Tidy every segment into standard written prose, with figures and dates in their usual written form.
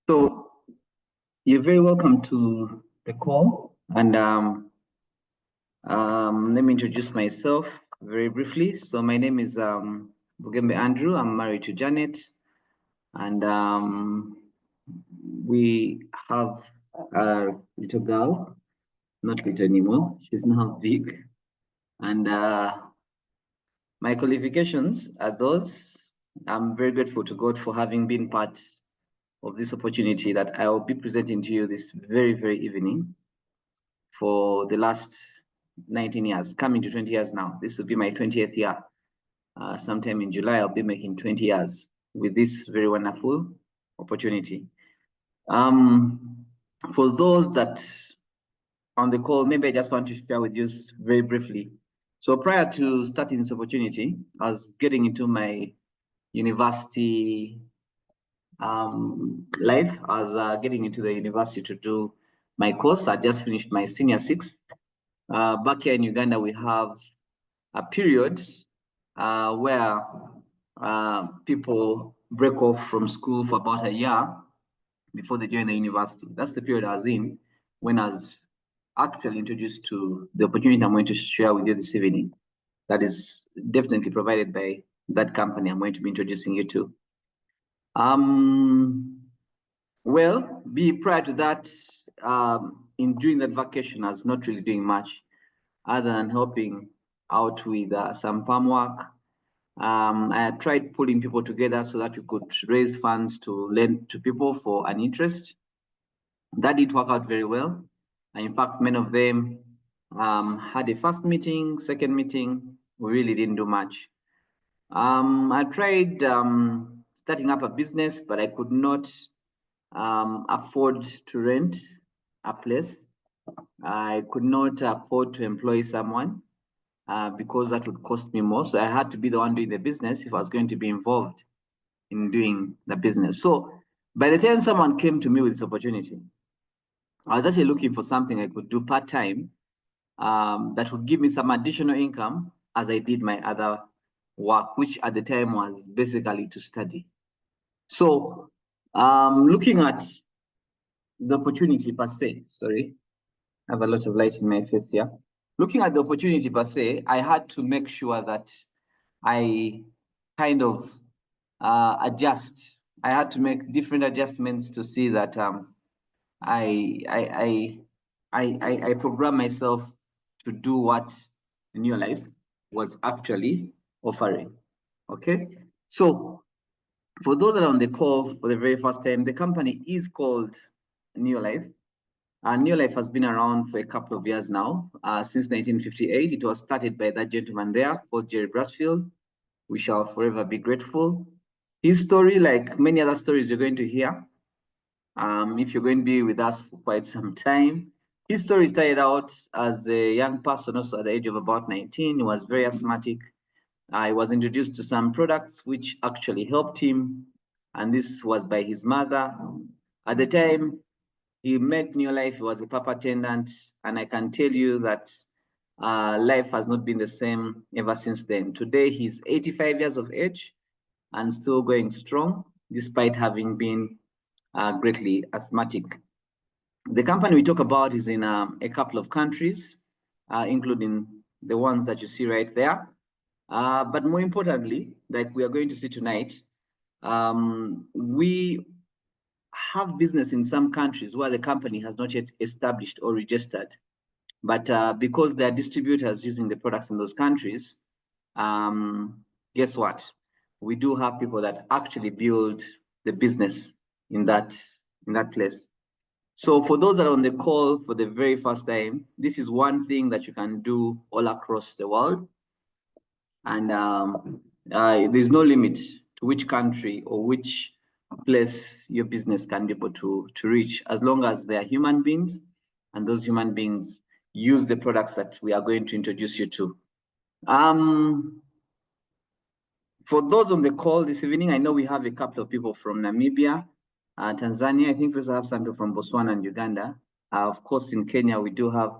So you're very welcome to the call. And let me introduce myself very briefly. So my name is Bugembe Andrew. I'm married to Janet, and we have a little girl, not little anymore. She's now big. And my qualifications are those. I'm very grateful to God for having been part of this opportunity that I will be presenting to you this very evening for the last 19 years, coming to 20 years now. This will be my 20th year. Sometime in July, I'll be making 20 years with this very wonderful opportunity. For those that on the call, maybe I just want to share with you very briefly. So prior to starting this opportunity, I was getting into my university life. I was getting into the university to do my course. I just finished my senior 6. Back here in Uganda, we have a period where people break off from school for about a year before they join the university. That's the period I was in when I was actually introduced to the opportunity I'm going to share with you this evening. That is definitely provided by that company I'm going to be introducing you to. Well, prior to that, in during that vacation, I was not really doing much other than helping out with some farm work. I had tried pulling people together so that we could raise funds to lend to people for an interest. That did work out very well. And in fact, many of them had a first meeting, second meeting. We really didn't do much. I tried starting up a business, but I could not afford to rent a place. I could not afford to employ someone because that would cost me more. So I had to be the one doing the business if I was going to be involved in doing the business. So by the time someone came to me with this opportunity, I was actually looking for something I could do part-time that would give me some additional income as I did my other work, which at the time was basically to study. So looking at the opportunity per se, sorry, I have a lot of light in my face here. Looking at the opportunity per se, I had to make sure that I kind of adjust. I had to make different adjustments to see that I program myself to do what NeoLife was actually offering. Okay, so for those that are on the call for the very first time, the company is called NeoLife. NeoLife has been around for a couple of years now. Since 1958, it was started by that gentleman there called Jerry Brasfield. We shall forever be grateful. His story, like many other stories you're going to hear, if you're going to be with us for quite some time, his story started out as a young person, also at the age of about 19. He was very asthmatic. He was introduced to some products which actually helped him, and this was by his mother. At the time he met NeoLife, he was a papa attendant, and I can tell you that life has not been the same ever since then. Today, he's 85 years of age and still going strong, despite having been greatly asthmatic. The company we talk about is in a couple of countries, including the ones that you see right there. But more importantly, like we are going to see tonight, we have business in some countries where the company has not yet established or registered. But because there are distributors using the products in those countries, guess what? We do have people that actually build the business in that place. So for those that are on the call for the very first time, this is one thing that you can do all across the world. And there's no limit to which country or which place your business can be able to reach, as long as they are human beings and those human beings use the products that we are going to introduce you to. For those on the call this evening, I know we have a couple of people from Namibia, Tanzania. I think we also have some people from Botswana and Uganda. Of course, in Kenya, we do have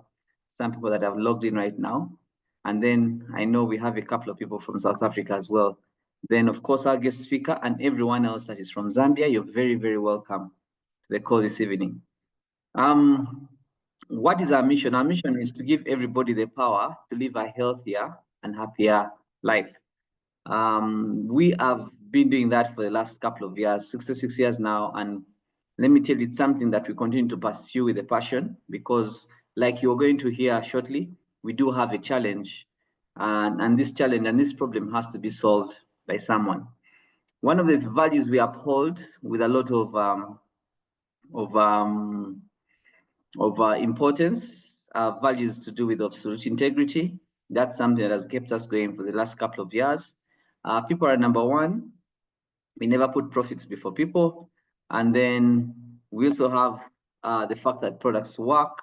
some people that have logged in right now. And then I know we have a couple of people from South Africa as well. Then, of course, our guest speaker and everyone else that is from Zambia, you're very welcome. the call this evening. What is our mission? Our mission is to give everybody the power to live a healthier and happier life. We have been doing that for the last couple of years, 66 years now. And let me tell you, it's something that we continue to pursue with a passion, because like you're going to hear shortly, we do have a challenge, and this challenge and this problem has to be solved by someone. One of the values we uphold with a lot of importance, values to do with absolute integrity. That's something that has kept us going for the last couple of years. People are number one. We never put profits before people. And then we also have the fact that products work.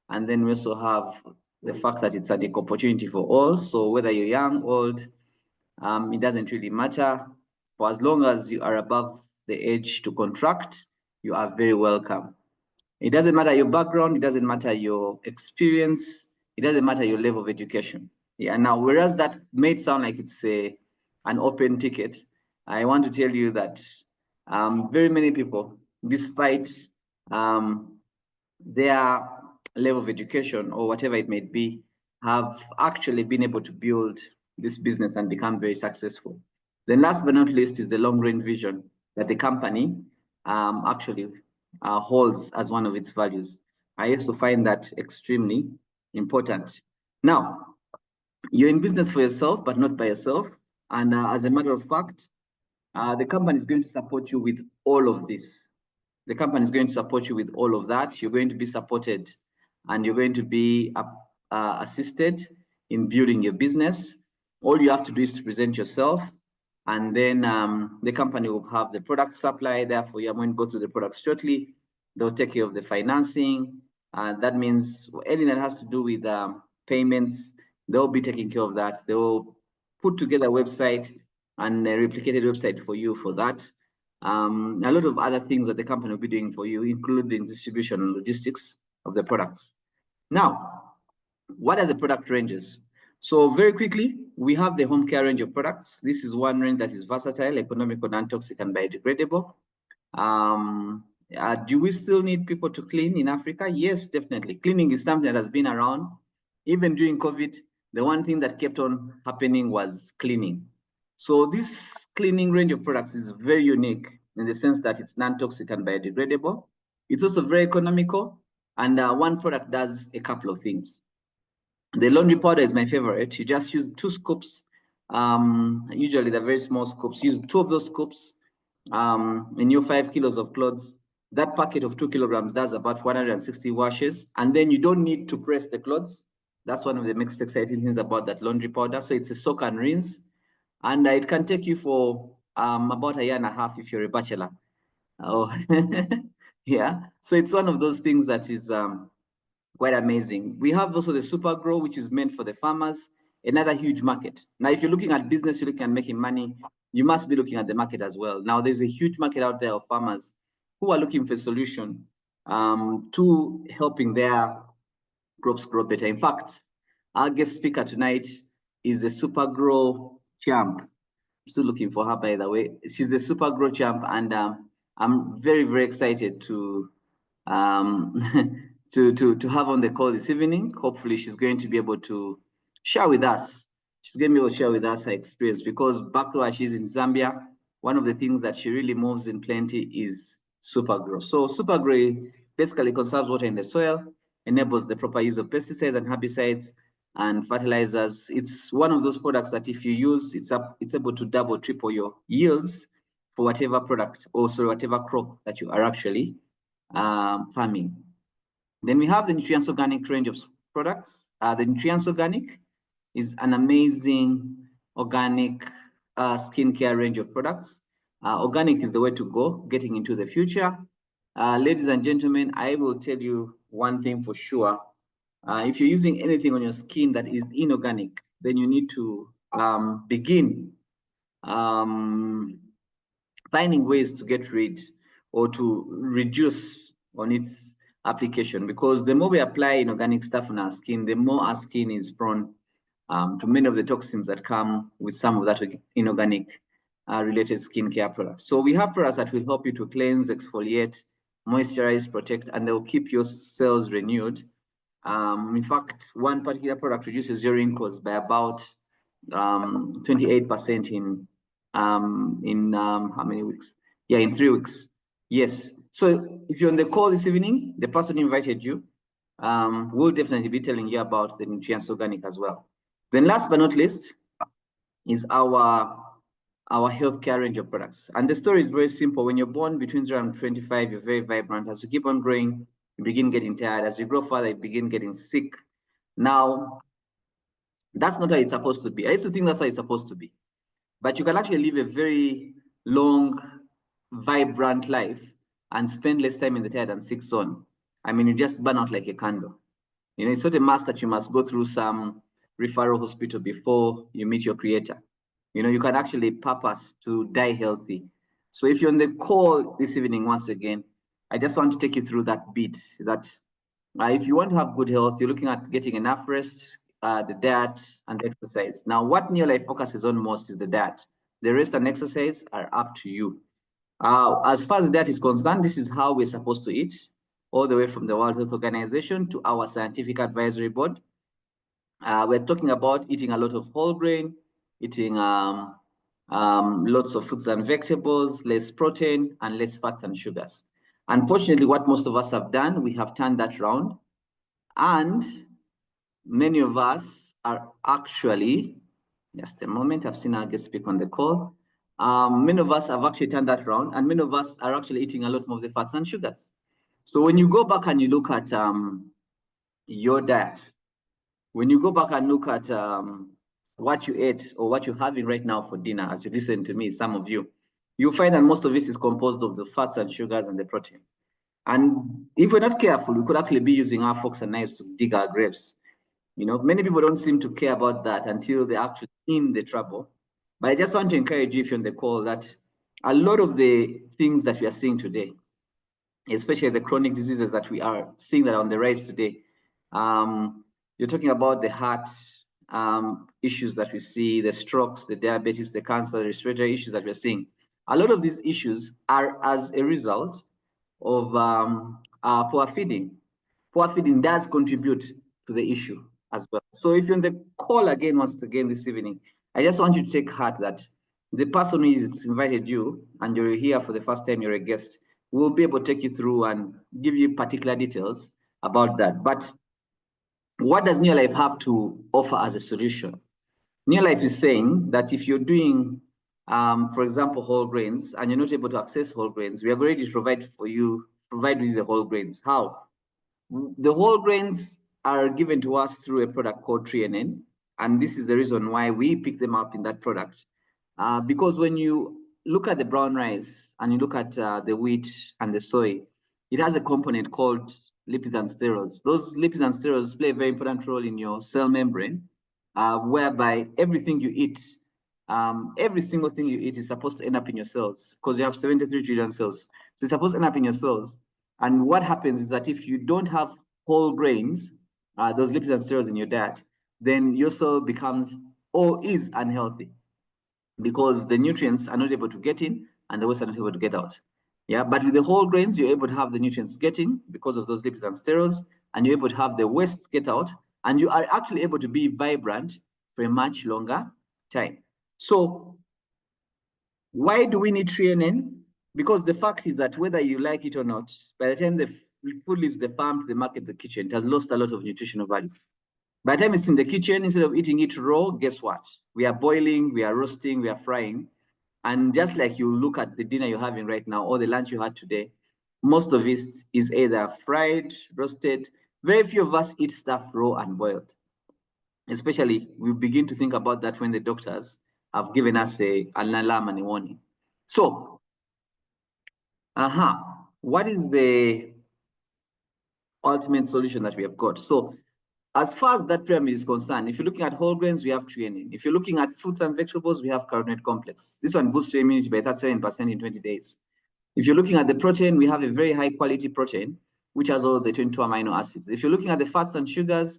And then we also have the fact that it's an opportunity for all. So whether you're young, old, it doesn't really matter. For as long as you are above the age to contract, you are very welcome. It doesn't matter your background, it doesn't matter your experience, it doesn't matter your level of education. Yeah, now, whereas that may sound like it's an open ticket, I want to tell you that very many people, despite their level of education or whatever it may be, have actually been able to build this business and become very successful. Then last but not least is the long-range vision that the company actually holds as one of its values. I used to find that extremely important. Now, you're in business for yourself, but not by yourself. And as a matter of fact, the company is going to support you with all of this. The company is going to support you with all of that. You're going to be supported, and you're going to be assisted in building your business. All you have to do is to present yourself, and then the company will have the product supply. Therefore, I'm going to go through the products shortly. They'll take care of the financing. That means anything that has to do with payments, they'll be taking care of that. They'll put together a website and a replicated website for you for that. A lot of other things that the company will be doing for you, including distribution and logistics of the products. Now, what are the product ranges? So very quickly, we have the home care range of products. This is one range that is versatile, economical, non-toxic, and biodegradable. Do we still need people to clean in Africa? Yes, definitely. Cleaning is something that has been around. Even during COVID, the one thing that kept on happening was cleaning. So this cleaning range of products is very unique in the sense that it's non-toxic and biodegradable. It's also very economical, and one product does a couple of things. The laundry powder is my favorite. You just use 2 scoops. Usually they're very small scoops. Use 2 of those scoops in your 5 kilos of clothes. That packet of 2 kilograms does about 160 washes, and then you don't need to press the clothes. That's one of the most exciting things about that laundry powder. So it's a soak and rinse, and it can take you for about 1.5 years if you're a bachelor. Oh, yeah. So it's one of those things that is quite amazing. We have also the Super Grow, which is meant for the farmers, another huge market. Now, if you're looking at business, you're looking at making money, you must be looking at the market as well. Now, there's a huge market out there of farmers who are looking for a solution to helping their crops grow better. In fact, our guest speaker tonight is the Super Grow champ. I'm still looking for her, by the way. She's the Super Grow champ, and I'm very, very excited to to have on the call this evening. Hopefully, she's going to be able to share with us. She's going to be able to share with us her experience, because back to her, she's in Zambia. One of the things that she really moves in plenty is Super Grow. So Super Grow basically conserves water in the soil, enables the proper use of pesticides and herbicides and fertilizers. It's one of those products that if you use, it's able to double, triple your yields for whatever product, or sorry, whatever crop that you are actually farming. Then we have the Nutrients Organic range of products. The Nutrients Organic is an amazing organic skincare range of products. Organic is the way to go, getting into the future. Ladies and gentlemen, I will tell you one thing for sure. If you're using anything on your skin that is inorganic, then you need to begin finding ways to get rid or to reduce on its application, because the more we apply inorganic stuff on our skin, the more our skin is prone to many of the toxins that come with some of that inorganic related skincare products. So we have products that will help you to cleanse, exfoliate, moisturize, protect, and they'll keep your cells renewed. In fact, one particular product reduces your wrinkles by about 28% in how many weeks? Yeah, in 3 weeks. Yes. So if you're on the call this evening, the person who invited you will definitely be telling you about the Nutrients Organic as well. Then last but not least is our healthcare range of products. And the story is very simple. When you're born between 0 and 25, you're very vibrant. As you keep on growing, you begin getting tired. As you grow further, you begin getting sick. Now, that's not how it's supposed to be. I used to think that's how it's supposed to be. But you can actually live a very long, vibrant life and spend less time in the tired and sick zone. I mean, you just burn out like a candle. You know, it's not a must that you must go through some referral hospital before you meet your creator. You know, you can actually purpose to die healthy. So if you're on the call this evening, once again, I just want to take you through that bit that if you want to have good health, you're looking at getting enough rest, the diet, and exercise. Now, what NeoLife focuses on most is the diet. The rest and exercise are up to you. As far as that is concerned, this is how we're supposed to eat, all the way from the World Health Organization to our scientific advisory board. We're talking about eating a lot of whole grain, eating lots of fruits and vegetables, less protein, and less fats and sugars. Unfortunately, what most of us have done, we have turned that around, and many of us are actually, just a moment, I've seen our guest speak on the call. Many of us have actually turned that around, and many of us are actually eating a lot more of the fats and sugars. So when you go back and you look at your diet, when you go back and look at what you ate or what you're having right now for dinner, as you listen to me, some of you, you'll find that most of it is composed of the fats and sugars and the protein. And if we're not careful, we could actually be using our forks and knives to dig our grapes. You know, many people don't seem to care about that until they're actually in the trouble. But I just want to encourage you, if you're on the call, that a lot of the things that we are seeing today, especially the chronic diseases that we are seeing that are on the rise today, you're talking about the heart issues that we see, the strokes, the diabetes, the cancer, the respiratory issues that we're seeing. A lot of these issues are as a result of poor feeding. Poor feeding does contribute to the issue as well. So if you're on the call again, once again this evening, I just want you to take heart that the person who has invited you and you're here for the first time, you're a guest, will be able to take you through and give you particular details about that. But what does NeoLife have to offer as a solution? NeoLife is saying that if you're doing, for example, whole grains, and you're not able to access whole grains, we are ready to provide you with the whole grains. How? The whole grains are given to us through a product called 3NN, and this is the reason why we pick them up in that product. Because when you look at the brown rice and you look at the wheat and the soy, it has a component called lipids and sterols. Those lipids and sterols play a very important role in your cell membrane, whereby everything you eat, every single thing you eat is supposed to end up in your cells, because you have 73 trillion cells. So it's supposed to end up in your cells. And what happens is that if you don't have whole grains, those lipids and sterols in your diet, then your cell becomes or is unhealthy, because the nutrients are not able to get in and the waste are not able to get out. Yeah, but with the whole grains, you're able to have the nutrients get in because of those lipids and sterols, and you're able to have the waste get out, and you are actually able to be vibrant for a much longer time. So why do we need 3NN? Because the fact is that whether you like it or not, by the time the food leaves the farm to the market, the kitchen, it has lost a lot of nutritional value. By the time it's in the kitchen, instead of eating it raw, guess what? We are boiling, we are roasting, we are frying. And just like you look at the dinner you're having right now or the lunch you had today, most of it is either fried, roasted. Very few of us eat stuff raw and boiled. Especially, we begin to think about that when the doctors have given us an alarm and a warning. So, what is the ultimate solution that we have got? So, as far as that pyramid is concerned, if you're looking at whole grains, we have 3NN. If you're looking at fruits and vegetables, we have carotenoid complex. This one boosts your immunity by 37% in 20 days. If you're looking at the protein, we have a very high quality protein, which has all the 22 amino acids. If you're looking at the fats and sugars,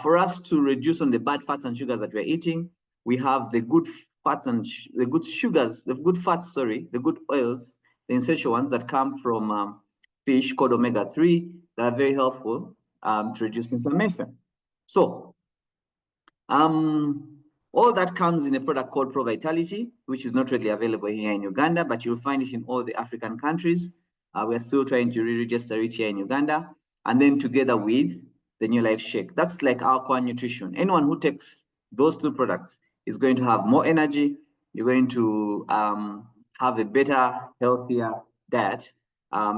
for us to reduce on the bad fats and sugars that we're eating, we have the good fats and the good sugars, the good fats, sorry, the good oils, the essential ones that come from fish called omega-3 that are very helpful to reduce inflammation. So all that comes in a product called Pro Vitality, which is not readily available here in Uganda, but you'll find it in all the African countries. We're still trying to re-register it here in Uganda. And then together with the NeoLife Shake. That's like our core nutrition. Anyone who takes those two products is going to have more energy. You're going to have a better, healthier diet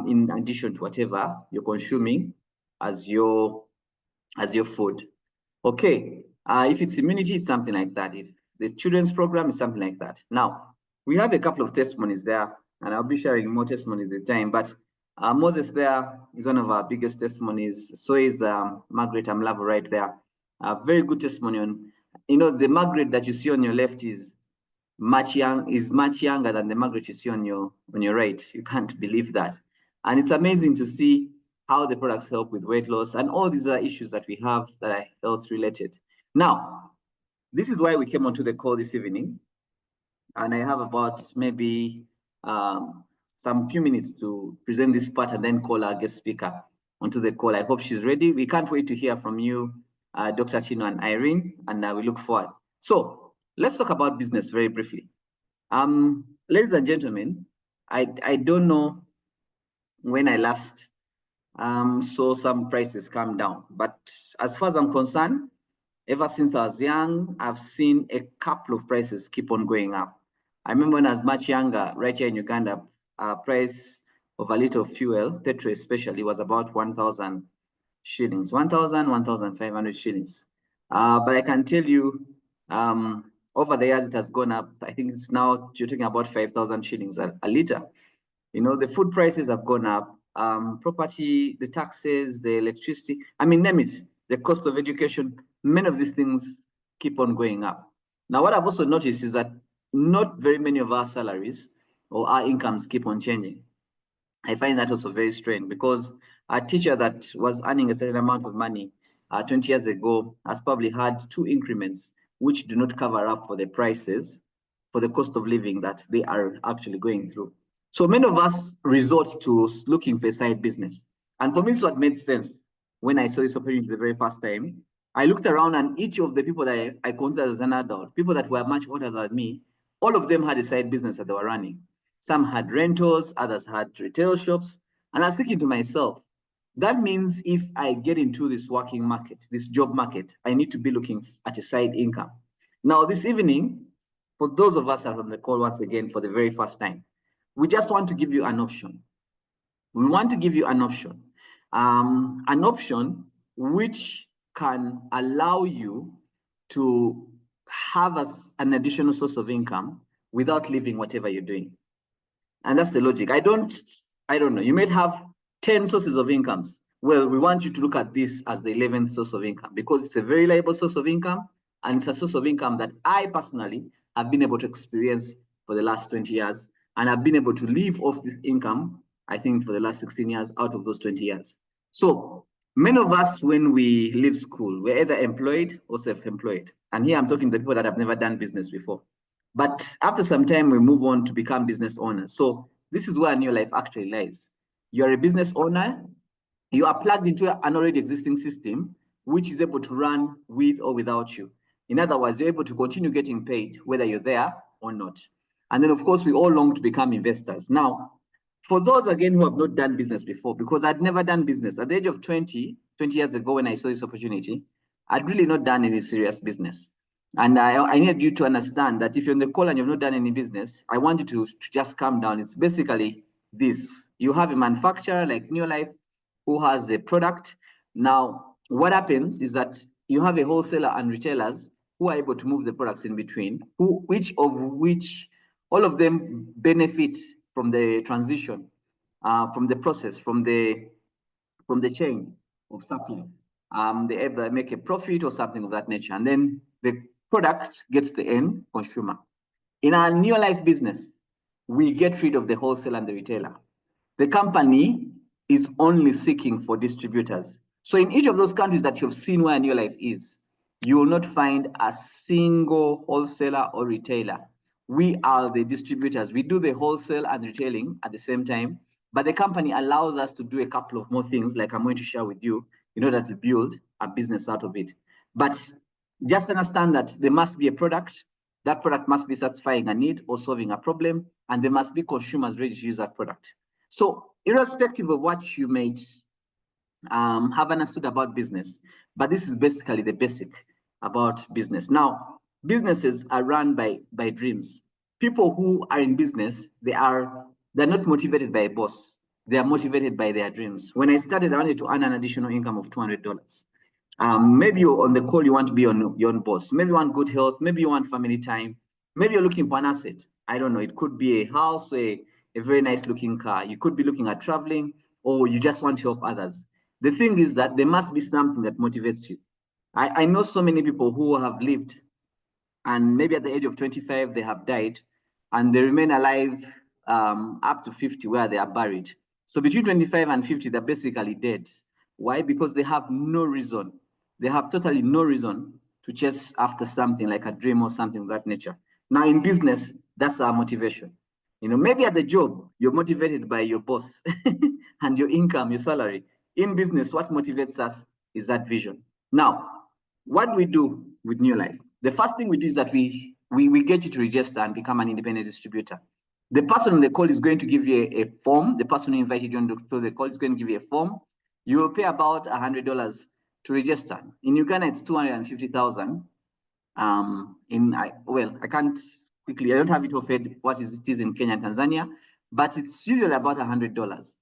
in addition to whatever you're consuming as your food. Okay, if it's immunity, it's something like that. If the children's program is something like that. Now, we have a couple of testimonies there, and I'll be sharing more testimonies at the time, but Moses there is one of our biggest testimonies. So is Margaret Amlavo right there. Very good testimony on, the Margaret that you see on your left is much younger than the Margaret you see on your right. You can't believe that. And it's amazing to see how the products help with weight loss and all these other issues that we have that are health related. Now, this is why we came onto the call this evening. And I have about maybe some few minutes to present this part and then call our guest speaker onto the call. I hope she's ready. We can't wait to hear from you, Dr. Tino and Irene, and we look forward. So let's talk about business very briefly. Ladies and gentlemen, I don't know when I last saw some prices come down, but as far as I'm concerned, ever since I was young, I've seen a couple of prices keep on going up. I remember when I was much younger, right here in Uganda, price of a liter of fuel, petrol especially, was about 1,000 shillings, 1,500 shillings. But I can tell you, over the years, it has gone up. I think it's now, you're talking about 5,000 shillings a liter. The food prices have gone up, property, the taxes, the electricity, name it, the cost of education, many of these things keep on going up. Now, what I've also noticed is that not very many of our salaries or our incomes keep on changing. I find that also very strange because a teacher that was earning a certain amount of money 20 years ago has probably had 2 increments, which do not cover up for the prices, for the cost of living that they are actually going through. So many of us resort to looking for a side business. And for me, it's what made sense when I saw this opportunity the very first time. I looked around and each of the people that I consider as an adult, people that were much older than me, all of them had a side business that they were running. Some had rentals, others had retail shops. And I was thinking to myself, that means if I get into this working market, this job market, I need to be looking at a side income. Now, this evening, for those of us that are on the call once again for the very first time, we just want to give you an option. We want to give you an option which can allow you to have an additional source of income without leaving whatever you're doing. And that's the logic. I don't know. You might have 10 sources of incomes. Well, we want you to look at this as the 11th source of income because it's a very reliable source of income. And it's a source of income that I personally have been able to experience for the last 20 years. And I've been able to live off this income, I think, for the last 16 years out of those 20 years. So many of us, when we leave school, we're either employed or self-employed. And here I'm talking to people that have never done business before. But after some time, we move on to become business owners. So this is where NeoLife actually lies. You're a business owner. You are plugged into an already existing system, which is able to run with or without you. In other words, you're able to continue getting paid, whether you're there or not. And then, of course, we all long to become investors. Now, for those, again, who have not done business before, because I'd never done business. At the age of 20 years ago, when I saw this opportunity, I'd really not done any serious business. And I need you to understand that if you're on the call and you've not done any business, I want you to just calm down. It's basically this. You have a manufacturer like NeoLife who has a product. Now, what happens is that you have a wholesaler and retailers who are able to move the products in between, which all of them benefit from the transition, from the process, from the chain of supply. They either make a profit or something of that nature. And then the product gets to the end consumer. In our NeoLife business, we get rid of the wholesaler and the retailer. The company is only seeking for distributors. So in each of those countries that you've seen where NeoLife is, you will not find a single wholesaler or retailer. We are the distributors. We do the wholesale and retailing at the same time. but the company allows us to do a couple of more things, like I'm going to share with you, in order to build a business out of it. But just understand that there must be a product. That product must be satisfying a need or solving a problem, and there must be consumers ready to use that product. So irrespective of what you may have understood about business, but this is basically the basic about business. Now, businesses are run by dreams. People who are in business, they're not motivated by a boss. They are motivated by their dreams. When I started, I wanted to earn an additional income of $200. Maybe you're on the call, you want to be on your own boss. Maybe you want good health. Maybe you want family time. Maybe you're looking for an asset. I don't know. It could be a house, a very nice looking car. You could be looking at traveling, or you just want to help others. The thing is that there must be something that motivates you. I know so many people who have lived, and maybe at the age of 25, they have died, and they remain alive up to 50, where they are buried. So between 25 and 50, they're basically dead. Why? Because they have no reason. They have totally no reason to chase after something like a dream or something of that nature. Now, in business, that's our motivation. Maybe at the job, you're motivated by your boss and your income, your salary. In business, what motivates us is that vision. Now, what we do with NeoLife, the first thing we do is that we get you to register and become an independent distributor. The person on the call is going to give you a form. The person who invited you on the call is going to give you a form. You will pay about $100 to register. In Uganda, it's 250,000. I can't quickly, I don't have it offered what it is in Kenya and Tanzania, but it's usually about $100.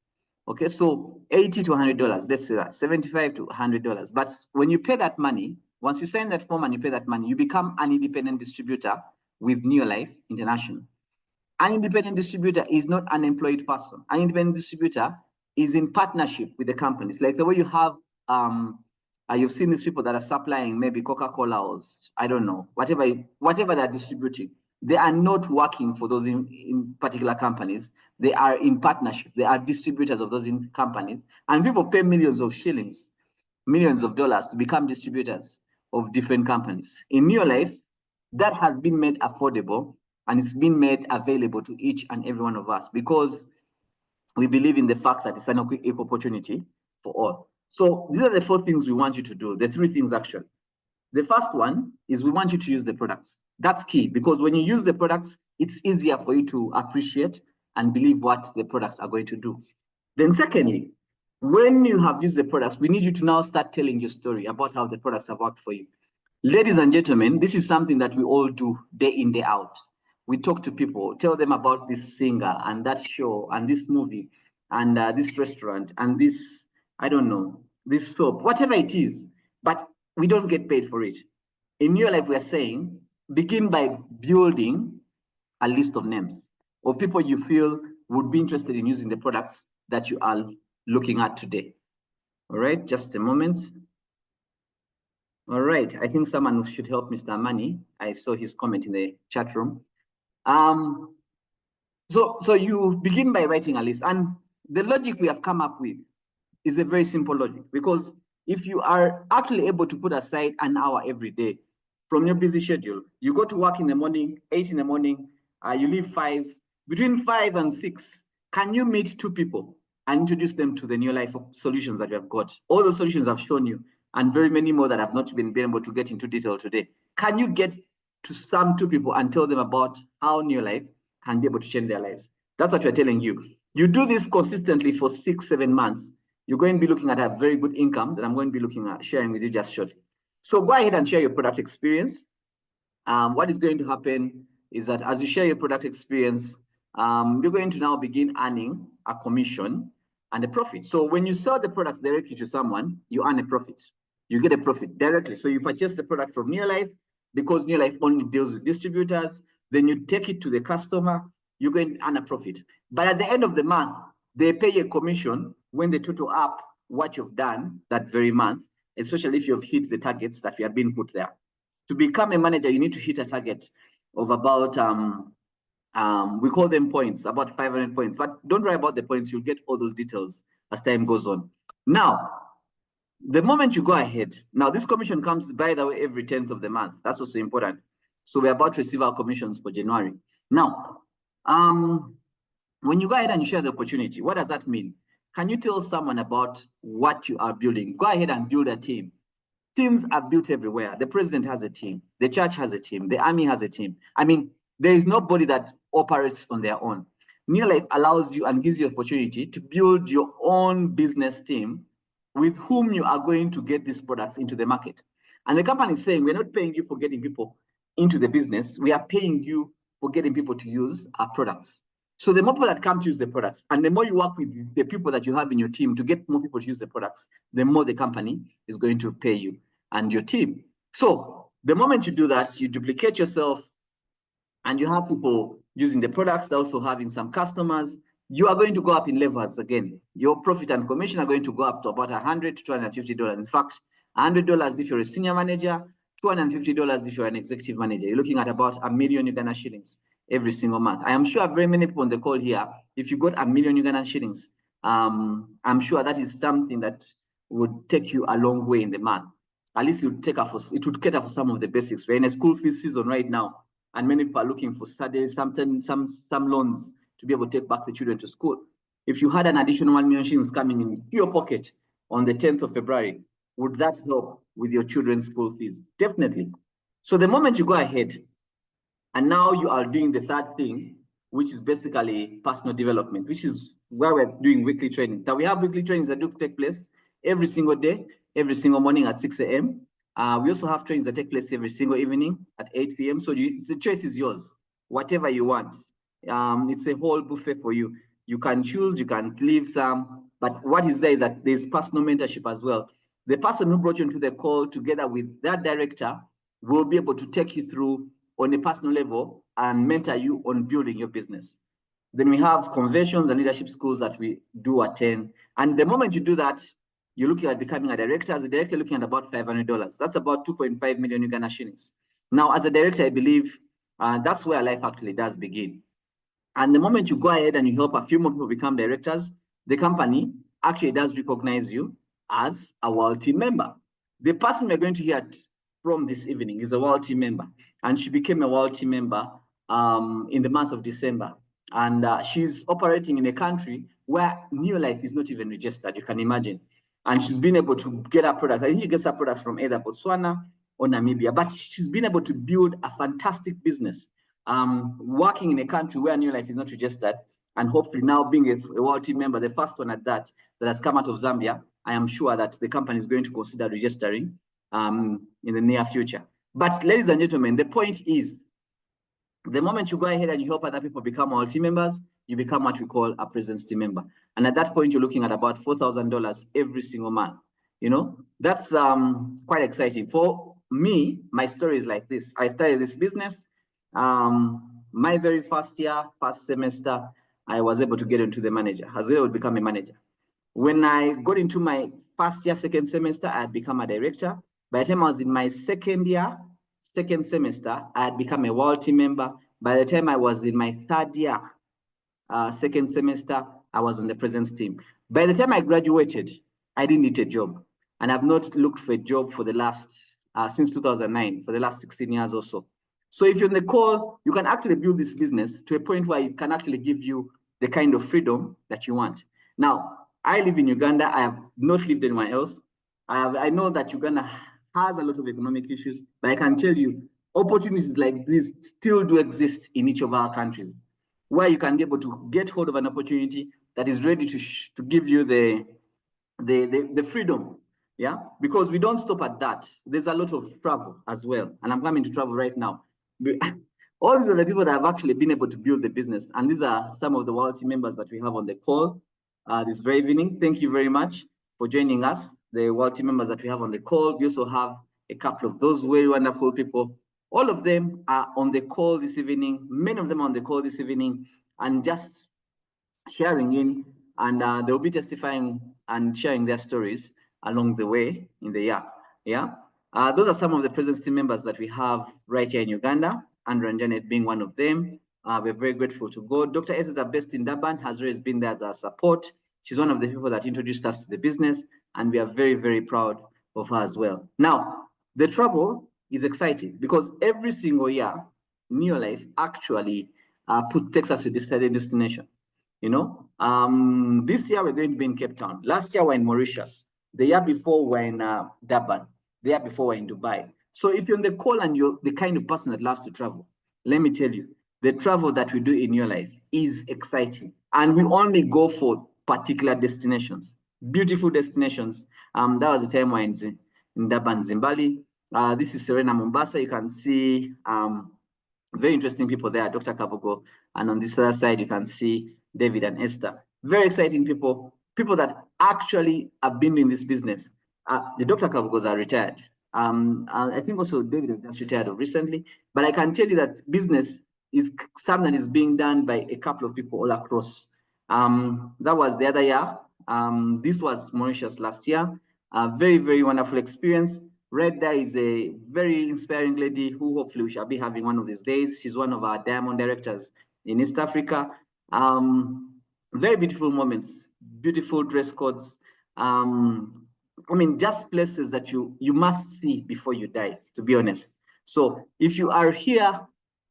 Okay, so $80 to $100, let's say that, $75 to $100. But when you pay that money, once you sign that form and you pay that money, you become an independent distributor with NeoLife International. An independent distributor is not an employed person. An independent distributor is in partnership with the companies. Like the way you have, you've seen these people that are supplying maybe Coca-Cola or I don't know, whatever they're distributing. They are not working for those in particular companies. They are in partnership. They are distributors of those companies. And people pay millions of shillings, millions of dollars to become distributors of different companies. In NeoLife, that has been made affordable and it's been made available to each and every one of us because we believe in the fact that it's an equal opportunity for all. So these are the 4 things we want you to do. The 3 things actually. The first one is we want you to use the products. That's key because when you use the products, it's easier for you to appreciate and believe what the products are going to do. Then secondly, when you have used the products, we need you to now start telling your story about how the products have worked for you. Ladies and gentlemen, this is something that we all do day in, day out. We talk to people, tell them about this singer and that show and this movie and this restaurant and this, I don't know, this soap, whatever it is, but we don't get paid for it. In NeoLife, we're saying, begin by building a list of names of people you feel would be interested in using the products that you are looking at today. All right, just a moment. All right, I think someone should help Mr. Mani. I saw his comment in the chat room. So you begin by writing a list, and the logic we have come up with is a very simple logic, because if you are actually able to put aside an hour every day from your busy schedule, you go to work in the morning, 8 in the morning, you leave 5, between 5 and 6, can you meet 2 people and introduce them to the NeoLife solutions that you have got? All the solutions I've shown you, and very many more that have not been able to get into detail today. Can you get to some 2 people and tell them about how NeoLife can be able to change their lives? That's what we're telling you. You do this consistently for 6-7 months, you're going to be looking at a very good income that I'm going to be looking at sharing with you just shortly. So go ahead and share your product experience. What is going to happen is that as you share your product experience, you're going to now begin earning a commission and a profit. So when you sell the products directly to someone, you earn a profit. You get a profit directly. So you purchase the product from NeoLife because NeoLife only deals with distributors. Then you take it to the customer, you're going to earn a profit. But at the end of the month, they pay a commission when they total up what you've done that very month, especially if you've hit the targets that we have been put there. To become a manager, you need to hit a target of about, we call them points, about 500 points. But don't worry about the points. You'll get all those details as time goes on. Now, the moment you go ahead, now this commission comes, by the way, every 10th of the month. That's also important. So we're about to receive our commissions for January. Now, When you go ahead and share the opportunity, what does that mean? Can you tell someone about what you are building? Go ahead and build a team. Teams are built everywhere. The president has a team. The church has a team. The army has a team. I mean, there is nobody that operates on their own. NeoLife allows you and gives you opportunity to build your own business team with whom you are going to get these products into the market. And the company is saying, we're not paying you for getting people into the business. We are paying you for getting people to use our products. So the more people that come to use the products, and the more you work with the people that you have in your team to get more people to use the products, the more the company is going to pay you and your team. So the moment you do that, you duplicate yourself and you have people using the products, they're also having some customers, you are going to go up in levels again. Your profit and commission are going to go up to about $100 to $250. In fact, $100 if you're a senior manager, $250 if you're an executive manager. You're looking at about $1 million Uganda shillings every single month. I am sure very many people on the call here, if you got $1 million Ugandan shillings, I'm sure that is something that would take you a long way in the month. At least it would cater for some of the basics. We're in a school fees season right now, and many people are looking for studies, some loans to be able to take back the children to school. If you had an additional 1 million shillings coming in your pocket on the 10th of February, would that help with your children's school fees? Definitely. So the moment you go ahead, and now you are doing the third thing, which is basically personal development, which is where we're doing weekly training. Now we have weekly trainings that do take place every single day, every single morning at 6 a.m. We also have trainings that take place every single evening at 8 p.m. So the choice is yours, whatever you want. It's a whole buffet for you. You can choose, you can leave some, but what is there is that there's personal mentorship as well. The person who brought you into the call together with that director will be able to take you through on a personal level and mentor you on building your business. Then we have conventions and leadership schools that we do attend. And the moment you do that, you're looking at becoming a director. As a director, looking at about $500. That's about 2.5 million Uganda shillings. Now, as a director, I believe that's where life actually does begin. And the moment you go ahead and you help a few more people become directors, the company actually does recognize you as a world team member. The person we're going to hear from this evening is a world team member, and she became a world team member in the month of December. And she's operating in a country where NeoLife is not even registered, you can imagine. And she's been able to get her products. I think she gets her products from either Botswana or Namibia, but she's been able to build a fantastic business, working in a country where NeoLife is not registered, and hopefully now being a world team member, the first one at that has come out of Zambia. I am sure that the company is going to consider registering in the near future. But ladies and gentlemen, the point is, the moment you go ahead and you help other people become our team members, you become what we call a presence team member. And at that point, you're looking at about $4,000 every single month. You know, that's quite exciting. For me, my story is like this. I started this business. My very first semester, I was able to get into the manager. I was able to become a manager. When I got into my first year, second semester, I had become a director. By the time I was in my second year, second semester, I had become a world team member. By the time I was in my third year, second semester, I was on the presence team. By the time I graduated, I didn't need a job. And I've not looked for a job for the last, since 2009, for the last 16 years or so. So if you're on the call, you can actually build this business to a point where it can actually give you the kind of freedom that you want. Now, I live in Uganda. I have not lived anywhere else. I know that Uganda has a lot of economic issues, but I can tell you, opportunities like this still do exist in each of our countries, where you can be able to get hold of an opportunity that is ready to give you the freedom. Yeah, because we don't stop at that. There's a lot of travel as well, and I'm coming to travel right now. All these are the people that have actually been able to build the business, and these are some of the world team members that we have on the call this very evening. Thank you very much for joining us, the world team members that we have on the call. We also have a couple of those very wonderful people. All of them are on the call this evening. Many of them are on the call this evening and just sharing in, and they'll be testifying and sharing their stories along the way in the year. Yeah. Those are some of the presence team members that we have right here in Uganda, and Ranjanet being one of them. We're very grateful to God. Dr. S is based in Durban, has always been there as our support. She's one of the people that introduced us to the business, and we are very, very proud of her as well. Now, the trouble is exciting because every single year, NeoLife actually takes us to this study destination. you know. This year we're going to be in Cape Town. Last year we're in Mauritius. The year before we're in Durban. The year before we're in Dubai. So if you're on the call and you're the kind of person that loves to travel, let me tell you, the travel that we do in your life is exciting. And we only go for particular destinations, beautiful destinations. That was the time we're in Durban, Zimbabwe. This is Serena, Mombasa. You can see very interesting people there, Dr. Kabugo. And on this other side, you can see David and Esther. Very exciting people, people that actually have been in this business. The Dr. Kabugos are retired. I think also David has just retired recently, but I can tell you that business is something that is being done by a couple of people all across. That was the other year. This was Mauritius last year. A very, very wonderful experience. Reda is a very inspiring lady who hopefully we shall be having one of these days. She's one of our diamond directors in East Africa. Very beautiful moments, beautiful dress codes. I mean, just places that you must see before you die, to be honest. So if you are here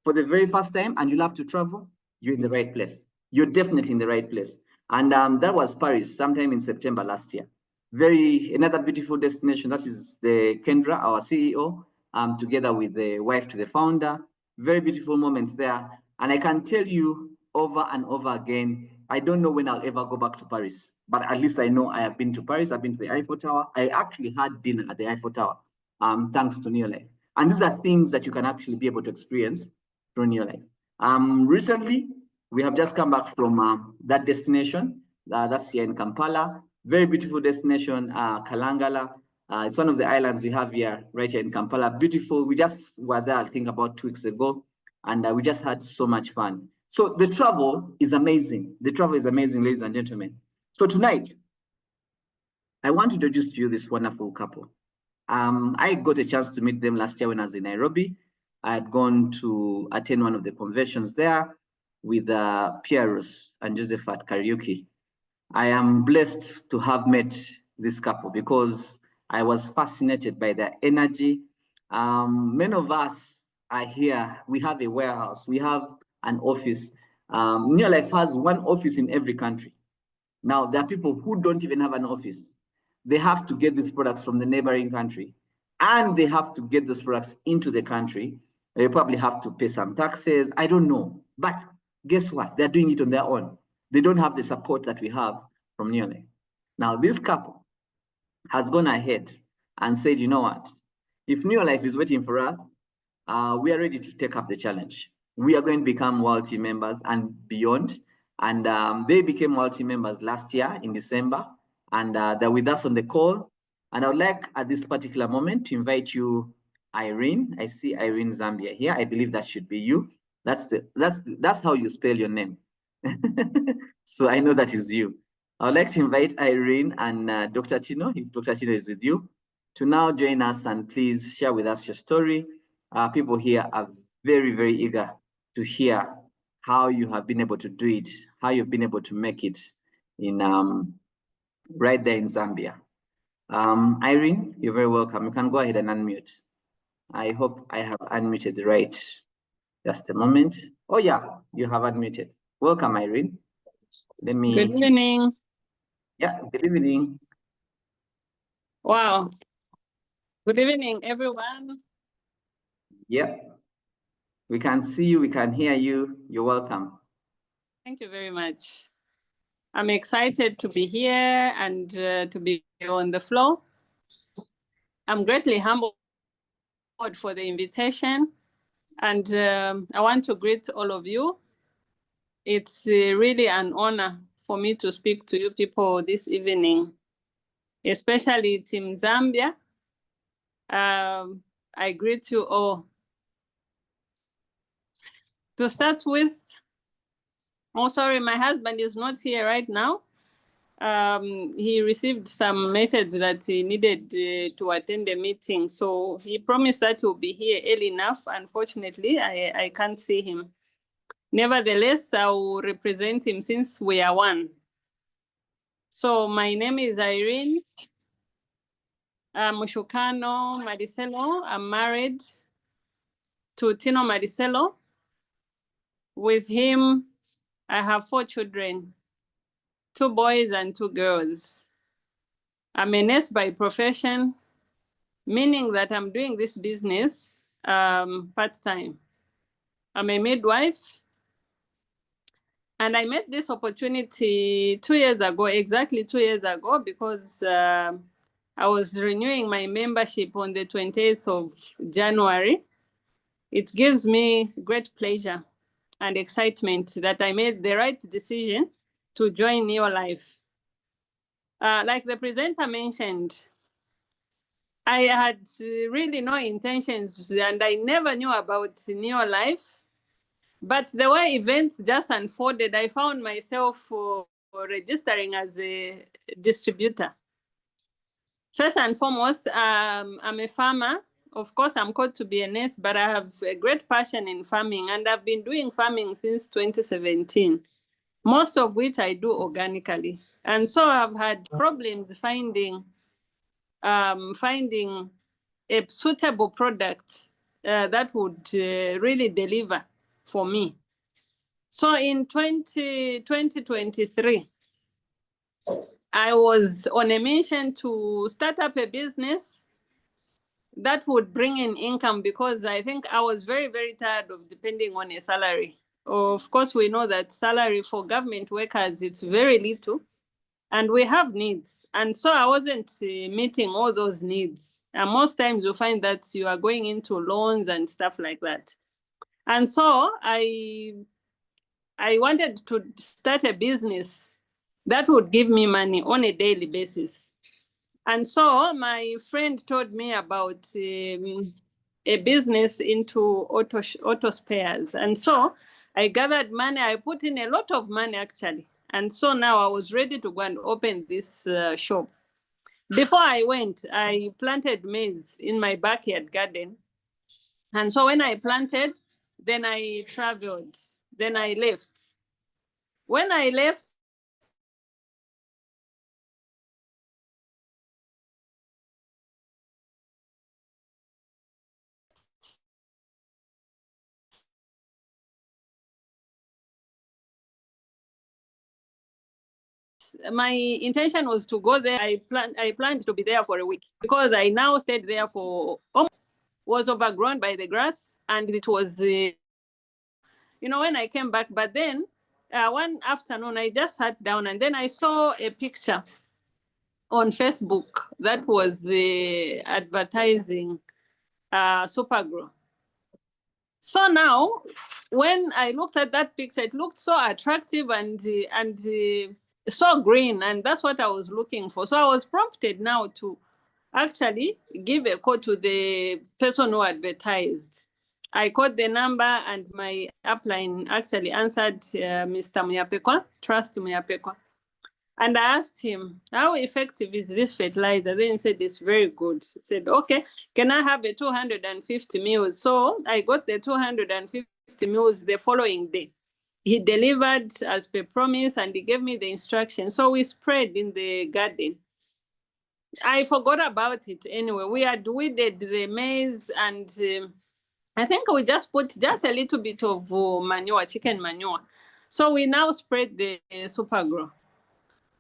for the very first time and you love to travel, you're in the right place. You're definitely in the right place. And that was Paris sometime in September last year. Another beautiful destination. That is the Kendra, our CEO, together with the wife to the founder. Very beautiful moments there. And I can tell you over and over again, I don't know when I'll ever go back to Paris, but at least I know I have been to Paris. I've been to the Eiffel Tower. I actually had dinner at the Eiffel Tower, thanks to NeoLife. And these are things that you can actually be able to experience through NeoLife. Recently, we have just come back from that destination. That's here in Kampala. Very beautiful destination, Kalangala. It's one of the islands we have here, right here in Kampala. Beautiful. We just were there, I think, about 2 weeks ago, and we just had so much fun. So the travel is amazing. The travel is amazing, ladies and gentlemen. So tonight, I want to introduce to you this wonderful couple. I got a chance to meet them last year when I was in Nairobi. I had gone to attend one of the conventions there with Pieros and Joseph at karaoke. I am blessed to have met this couple because I was fascinated by their energy. Many of us are here. We have a warehouse. We have an office. NeoLife has one office in every country. Now, there are people who don't even have an office. They have to get these products from the neighboring country, and they have to get these products into the country. They probably have to pay some taxes. I don't know. But guess what? They're doing it on their own. They don't have the support that we have from NeoLife. Now, this couple has gone ahead and said, you know what? If NeoLife is waiting for us, we are ready to take up the challenge. We are going to become multi members and beyond. And they became multi members last year in December, and they're with us on the call. And I would like at this particular moment to invite you, Irene. I see Irene Zambia here. I believe that should be you. That's how you spell your name. So I know that is you. I would like to invite Irene and Dr. Tino, if Dr. Tino is with you, to now join us and please share with us your story. People here are very, very eager to hear how you have been able to do it, how you've been able to make it in right there in Zambia. Irene, you're very welcome. You can go ahead and unmute. I hope I have unmuted right. Just a moment. Oh yeah, you have unmuted. Welcome, Irene. Let me. Good evening. Yeah, good evening. Wow. Good evening, everyone. Yeah. We can see you, we can hear you. You're welcome. Thank you very much. I'm excited to be here and to be on the floor. I'm greatly humbled for the invitation, and I want to greet all of you. It's really an honor for me to speak to you people this evening, especially Team Zambia. I greet you all. To start with, oh, sorry, my husband is not here right now. He received some message that he needed to attend a meeting. So he promised that he'll be here early enough. Unfortunately, I can't see him. Nevertheless, I will represent him since we are one. So my name is Irene Mushukano Maricelo. I'm married to Tino Maricelo. With him, I have 4 children. 2 boys and 2 girls. I'm a nurse by profession, meaning that I'm doing this business part-time. I'm a midwife. And I met this opportunity 2 years ago, exactly 2 years ago, because I was renewing my membership on the 28th of January. It gives me great pleasure and excitement that I made the right decision to join NeoLife. Like the presenter mentioned, I had really no intentions and I never knew about NeoLife. But the way events just unfolded, I found myself registering as a distributor. First and foremost, I'm a farmer. Of course, I'm called to be a nurse, but I have a great passion in farming, and I've been doing farming since 2017, most of which I do organically. And so I've had problems finding a suitable product that would really deliver for me. So in 2023, I was on a mission to start up a business that would bring in income, because I think I was very, very tired of depending on a salary. Of course, we know that salary for government workers, it's very little, and we have needs. And so I wasn't meeting all those needs. And most times you find that you are going into loans and stuff like that. And so I wanted to start a business that would give me money on a daily basis. And so my friend told me about a business into auto spares. And so I gathered money. I put in a lot of money, actually. And so now I was ready to go and open this shop. Before I went, I planted maize in my backyard garden. And so when I planted, then I traveled. Then I left. When I left, my intention was to go there. I planned to be there for a week, because I now stayed there for was overgrown by the grass, and it was when I came back. But then one afternoon I just sat down, and then I saw a picture on Facebook that was advertising Supergrow. So now, when I looked at that picture, it looked so attractive and so green, and that's what I was looking for. So I was prompted now to actually give a call to the person who advertised. I called the number, and my upline actually answered Mr. Muyapekwa, Trust Muyapekwa. And I asked him, how effective is this fertilizer? Then he said, it's very good. He said, okay, can I have a 250 mils? So I got the 250 mils the following day. He delivered as per promise, and he gave me the instructions. So we sprayed in the garden. I forgot about it anyway. We had weeded the maize, and I think we just put just a little bit of manure, chicken manure. So we now spread the Supergrow.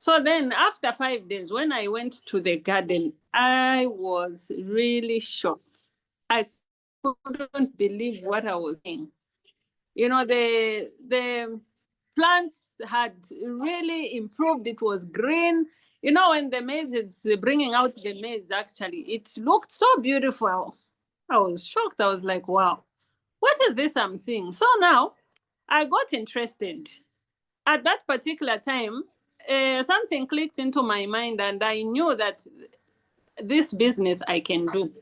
So then after 5 days, when I went to the garden, I was really shocked. I couldn't believe what I was seeing. The plants had really improved. It was green. When the maize is bringing out the maize, actually, it looked so beautiful. I was shocked. I was like, wow, what is this I'm seeing? So now I got interested. At that particular time, something clicked into my mind, and I knew that this business I can do.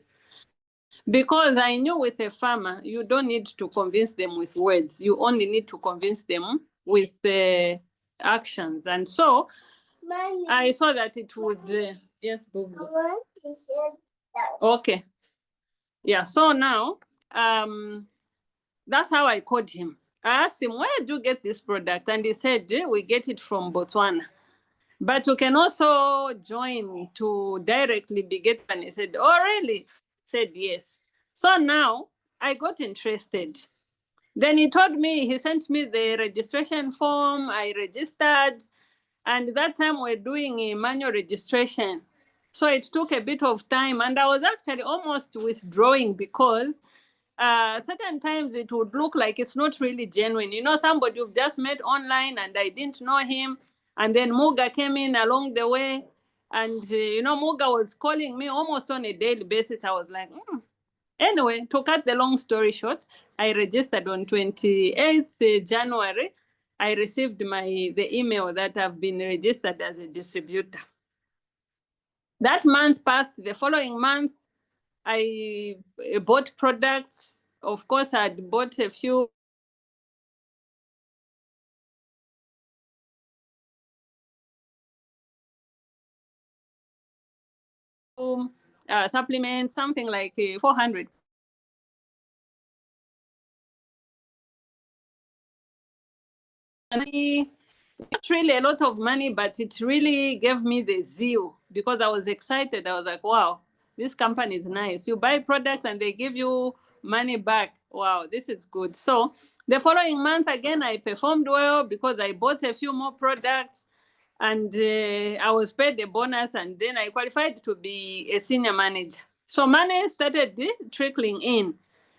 Because I knew with a farmer, you don't need to convince them with words. You only need to convince them with actions. And so I saw that it would, yes, okay. Yeah, so now that's how I called him. I asked him, where do you get this product? And he said, we get it from Botswana. But you can also join to directly be getting. And he said, oh, really? I said, yes. So now I got interested. Then he told me, he sent me the registration form. I registered. And that time we're doing a manual registration. So it took a bit of time, and I was actually almost withdrawing because certain times it would look like it's not really genuine. You know, somebody you've just met online and I didn't know him. And then Muga came in along the way. And, you know, Muga was calling me almost on a daily basis. I was like, Anyway, to cut the long story short, I registered on 28th January. I received the email that I've been registered as a distributor. That month passed. The following month, I bought products. Of course, I'd bought a few supplements, something like 400. Not really a lot of money, but it really gave me the zeal because I was excited. I was like, wow, this company is nice. You buy products and they give you money back. Wow, this is good. So the following month, again, I performed well because I bought a few more products and I was paid a bonus, and then I qualified to be a senior manager. So money started trickling in.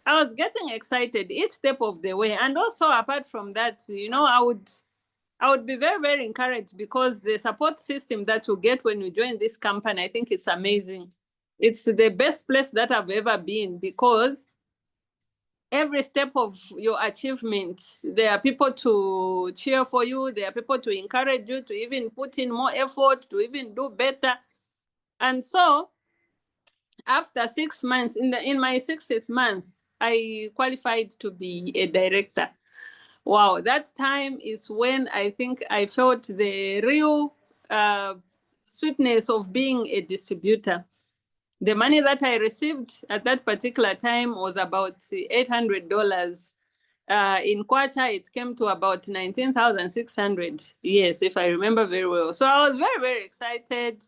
I was getting excited each step of the way. And also apart from that, you know, I would be very, very encouraged because the support system that you get when you join this company, I think it's amazing. It's the best place that I've ever been because every step of your achievements, there are people to cheer for you. There are people to encourage you to even put in more effort, to even do better. And so after 6 months, in my 6th month, I qualified to be a director. Wow, that time is when I think I felt the real sweetness of being a distributor. The money that I received at that particular time was about $800. In Kwacha, it came to about 19,600. Yes, if I remember very well. So I was very, very excited.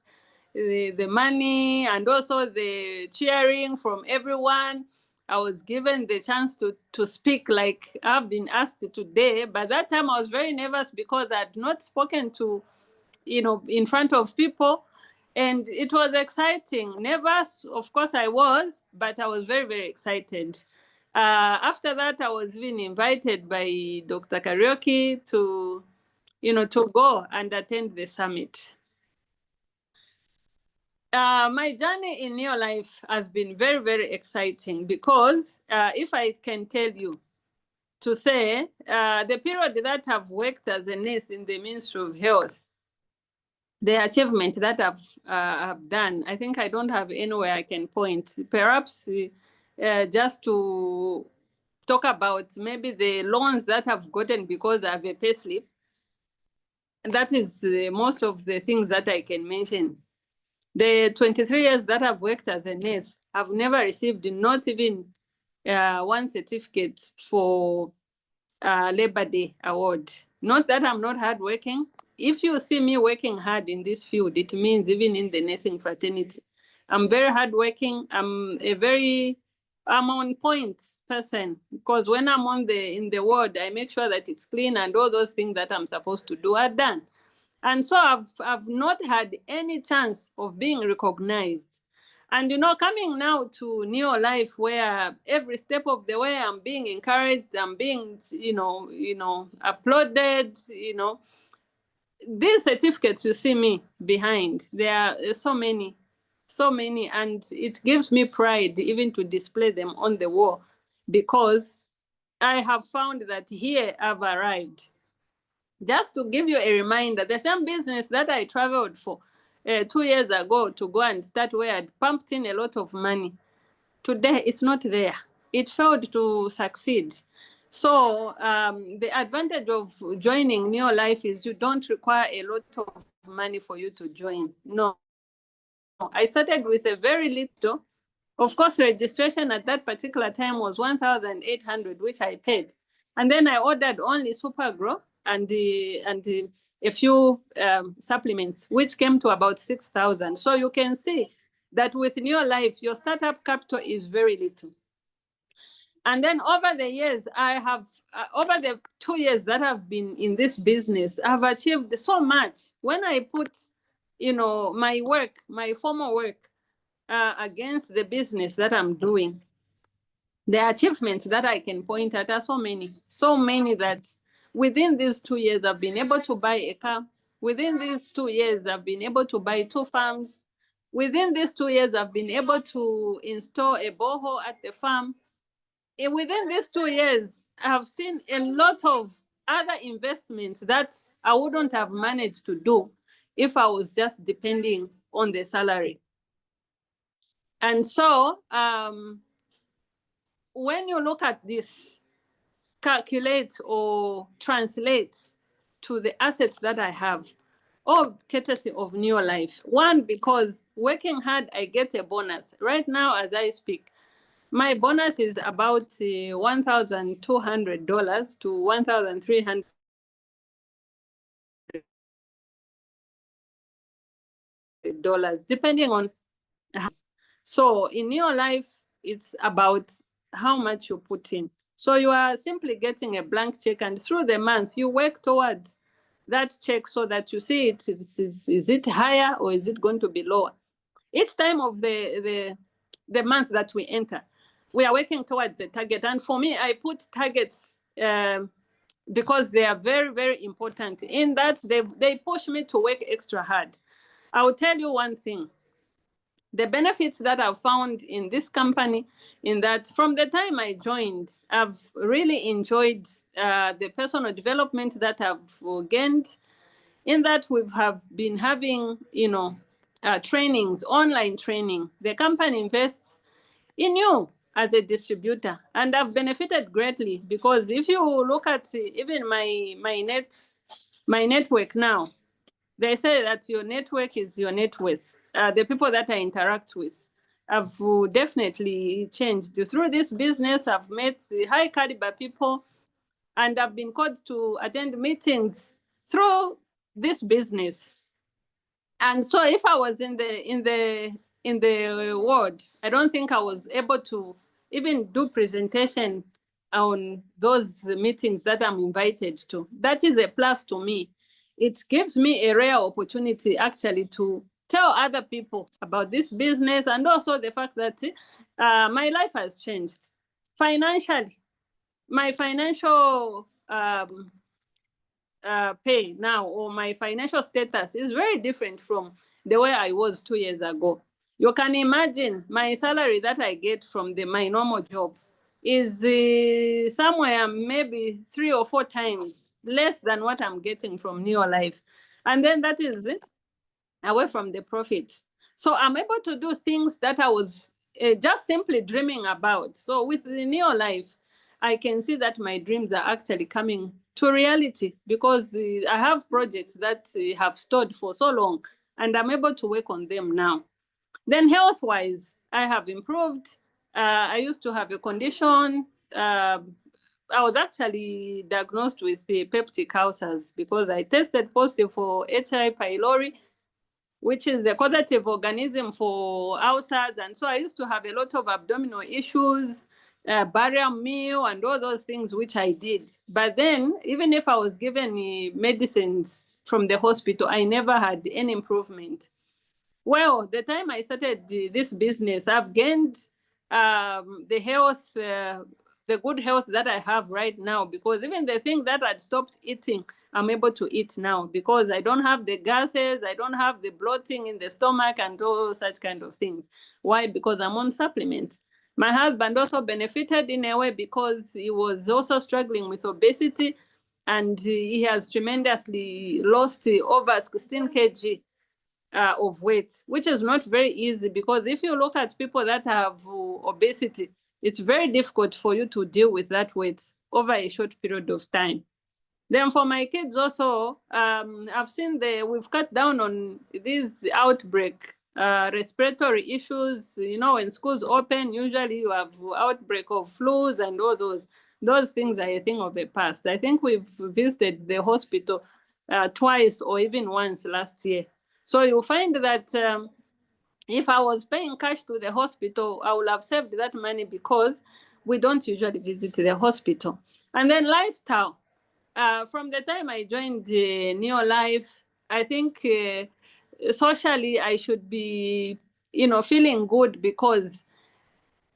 The money and also the cheering from everyone. I was given the chance to speak like I've been asked today. But that time I was very nervous because I had not spoken to, you know, in front of people. And it was exciting. Nervous, of course I was, but I was very, very excited. After that, I was even invited by Dr. Karaoke to, you know, to go and attend the summit. My journey in NeoLife has been very, very exciting because if I can tell you to say, the period that I've worked as a nurse in the Ministry of Health, the achievement that I've done, I think I don't have anywhere I can point. Perhaps just to talk about maybe the loans that I've gotten because I have a pay slip. And that is most of the things that I can mention. The 23 years that I've worked as a nurse, I've never received not even one certificate for Labor Day award. Not that I'm not hardworking. If you see me working hard in this field, it means even in the nursing fraternity, I'm very hardworking. I'm on point person because when I'm in the ward, I make sure that it's clean and all those things that I'm supposed to do are done. And so I've not had any chance of being recognized. And, you know, coming now to NeoLife, where every step of the way I'm being encouraged, I'm being, you know, applauded, you know. These certificates you see me behind, there are so many, and it gives me pride even to display them on the wall because I have found that here I've arrived. Just to give you a reminder, the same business that I traveled for 2 years ago to go and start, where I'd pumped in a lot of money, today it's not there. It failed to succeed. So the advantage of joining NeoLife is you don't require a lot of money for you to join. No. I started with a very little. Of course, registration at that particular time was 1,800, which I paid. And then I ordered only Supergrow and a few supplements, which came to about 6,000. So you can see that with NeoLife, your startup capital is very little. And then over the years, I have, over the 2 years that I've been in this business, I've achieved so much. When I put, my work, my former work, against the business that I'm doing, the achievements that I can point at are so many that within these 2 years, I've been able to buy a car. Within these 2 years, I've been able to buy 2 farms. Within these 2 years, I've been able to install a borehole at the farm. And within these 2 years, I have seen a lot of other investments that I wouldn't have managed to do if I was just depending on the salary. And so when you look at this, calculate or translate to the assets that I have, all courtesy of NeoLife. One, because working hard, I get a bonus. Right now, as I speak, my bonus is about $1,200 to $1,300, depending on. So in NeoLife, it's about how much you put in. So you are simply getting a blank check, and through the month, you work towards that check so that you see is it higher or is it going to be lower. Each time of the month that we enter, we are working towards the target. And for me, I put targets because they are very, very important in that they push me to work extra hard. I will tell you one thing. The benefits that I've found in this company, in that from the time I joined, I've really enjoyed the personal development that I've gained, in that we have been having, trainings, online training. The company invests in you as a distributor, and I've benefited greatly, because if you look at even my network now, they say that your network is your net worth. The people that I interact with have definitely changed. Through this business, I've met high caliber people, and I've been called to attend meetings through this business. And so if I was in the world, I don't think I was able to even do presentation on those meetings that I'm invited to. That is a plus to me. It gives me a rare opportunity actually to tell other people about this business, and also the fact that my life has changed. Financially, my financial pay now, or my financial status, is very different from the way I was 2 years ago. You can imagine my salary that I get from my normal job is somewhere maybe 3 or 4 times less than what I'm getting from NeoLife. And then that is away from the profits. So I'm able to do things that I was just simply dreaming about. So with the NeoLife, I can see that my dreams are actually coming to reality, because I have projects that have stored for so long, and I'm able to work on them now. Then health-wise, I have improved. I used to have a condition. I was actually diagnosed with peptic ulcers because I tested positive for H. pylori, which is a causative organism for ulcers. And so I used to have a lot of abdominal issues, barium meal, and all those things, which I did. But then, even if I was given medicines from the hospital, I never had any improvement. Well, the time I started this business, I've gained the health, the good health that I have right now, because even the thing that I'd stopped eating, I'm able to eat now, because I don't have the gases, I don't have the bloating in the stomach and all such kind of things. Why? Because I'm on supplements. My husband also benefited in a way, because he was also struggling with obesity, and he has tremendously lost over 16 kg of weight, which is not very easy, because if you look at people that have obesity, it's very difficult for you to deal with that weight over a short period of time. Then for my kids also, I've seen we've cut down on these outbreak respiratory issues. When schools open, usually you have outbreak of flus and all those things are a thing of the past. I think we've visited the hospital twice or even once last year. So you'll find that If I was paying cash to the hospital, I would have saved that money because we don't usually visit the hospital. And then lifestyle. From the time I joined NeoLife, I think socially I should be, feeling good because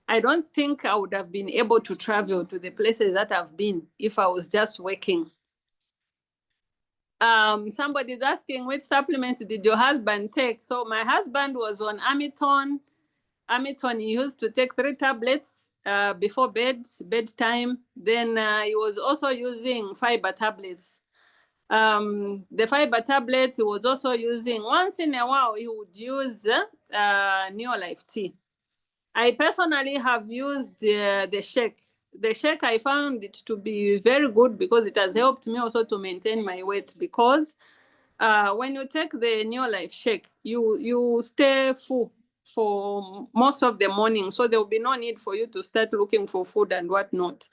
I don't think I would have been able to travel to the places that I've been if I was just working. Somebody's asking, which supplements did your husband take? So my husband was on Amiton. Amiton, he used to take 3 tablets before bedtime. Then he was also using fiber tablets. The fiber tablets he was also using. Once in a while, he would use NeoLife tea. I personally have used the shake. The shake, I found it to be very good because it has helped me also to maintain my weight, because when you take the NeoLife shake, you stay full for most of the morning, so there will be no need for you to start looking for food and whatnot.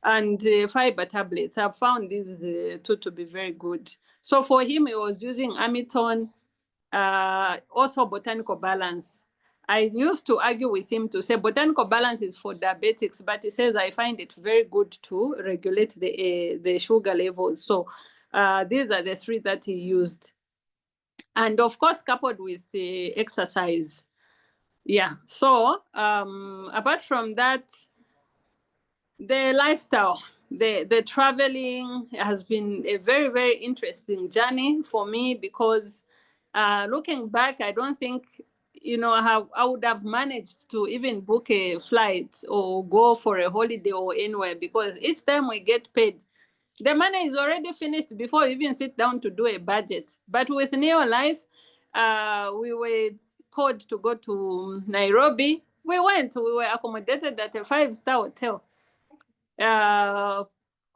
And fiber tablets, I've found these two to be very good. So for him, he was using Amiton, also Botanical Balance. I used to argue with him to say Botanical Balance is for diabetics, but he says I find it very good to regulate the sugar levels. So these are the 3 that he used. And of course, coupled with the exercise. Yeah. So apart from that, the lifestyle, the traveling has been a very, very interesting journey for me, because looking back, I don't think, how I would have managed to even book a flight or go for a holiday or anywhere, because each time we get paid, the money is already finished before we even sit down to do a budget. But with NeoLife, we were called to go to Nairobi. We were accommodated at a 5-star hotel.